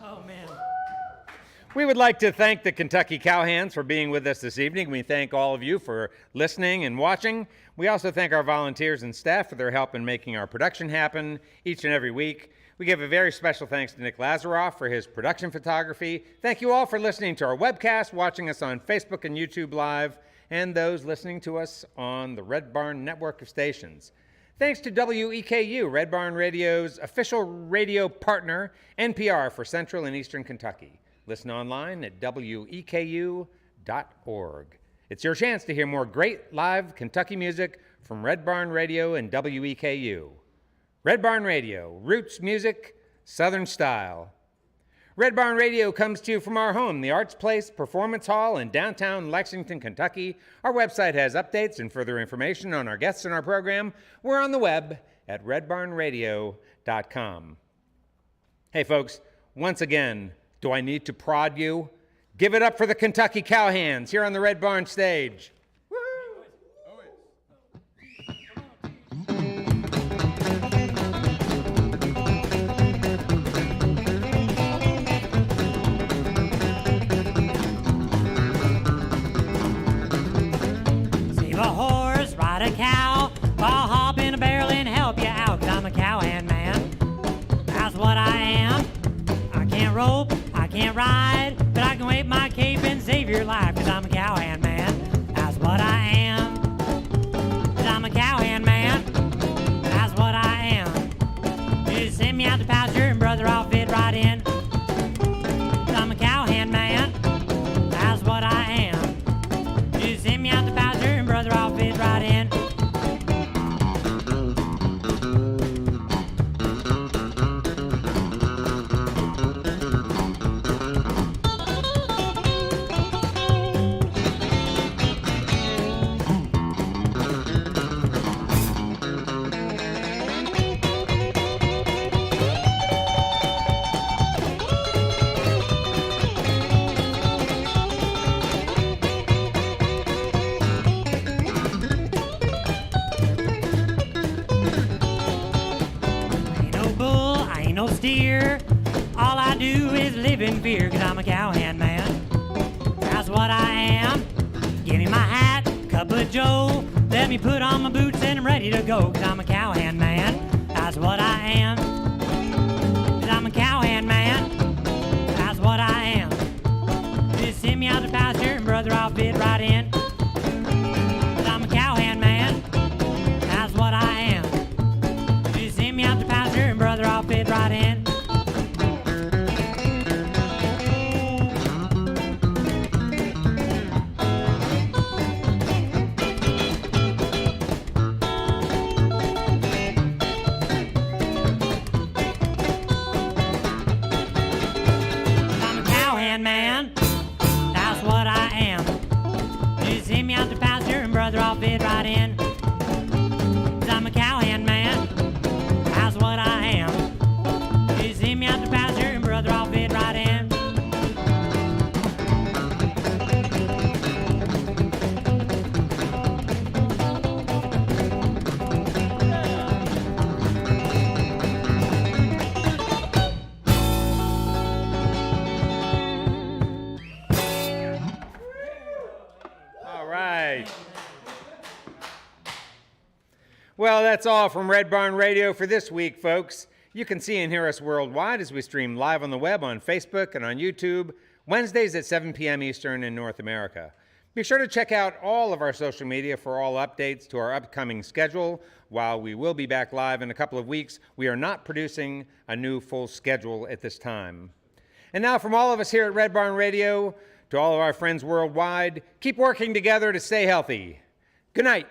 Oh, man. We would like to thank the Kentucky Cowhands for being with us this evening. We thank all of you for listening and watching. We also thank our volunteers and staff for their help in making our production happen each and every week. We give a very special thanks to Nick Lazaroff for his production photography. Thank you all for listening to our webcast, watching us on Facebook and YouTube Live, and those listening to us on the Red Barn network of stations. Thanks to WEKU, Red Barn Radio's official radio partner, NPR for Central and Eastern Kentucky. Listen online at weku.org. It's your chance to hear more great live Kentucky music from Red Barn Radio and WEKU. Red Barn Radio, roots music, Southern style. Red Barn Radio comes to you from our home, the Arts Place Performance Hall in downtown Lexington, Kentucky. Our website has updates and further information on our guests and our program. We're on the web at redbarnradio.com. Hey folks, once again, do I need to prod you? Give it up for the Kentucky Cowhands here on the Red Barn stage. Save a horse, ride a cow, I'll hop in a barrel and help you out, 'cause I'm a cowhand man. That's what I am. I can't rope, I can't ride, but I can wave my cape and save your life, 'cause I'm a cowhand man. That's what I am. 'Cause I'm a cowhand man. That's what I am. You send me out to pasture and brother, I'll fit right in. 'Cause I'm a cowhand man. That's what I am. You send me out to pasture and brother, I'll fit right in. No steer. All I do is live in fear, 'cause I'm a cowhand man. That's what I am. Give me my hat, cup of joe. Let me put on my boots and I'm ready to go, 'cause I'm a cowhand man. That's what I am. 'Cause I'm a cowhand man. That's what I am. Just send me out to pasture and brother, I'll fit right in. 'Cause I'm a cowhand man. That's what I am. Just send me out to pasture and brother, I'll fit right in. I'm a cowhand man. That's what I am. Just send me out to pasture and brother, I'll fit right in. 'Cause I'm a cowhand man. That's what I am. You see me out the pasture and brother, I'll fit right in. All right. Well, that's all from Red Barn Radio for this week, folks. You can see and hear us worldwide as we stream live on the web on Facebook and on YouTube, Wednesdays at 7 p.m. Eastern in North America. Be sure to check out all of our social media for all updates to our upcoming schedule. While we will be back live in a couple of weeks, we are not producing a new full schedule at this time. And now from all of us here at Red Barn Radio, to all of our friends worldwide, keep working together to stay healthy. Good night.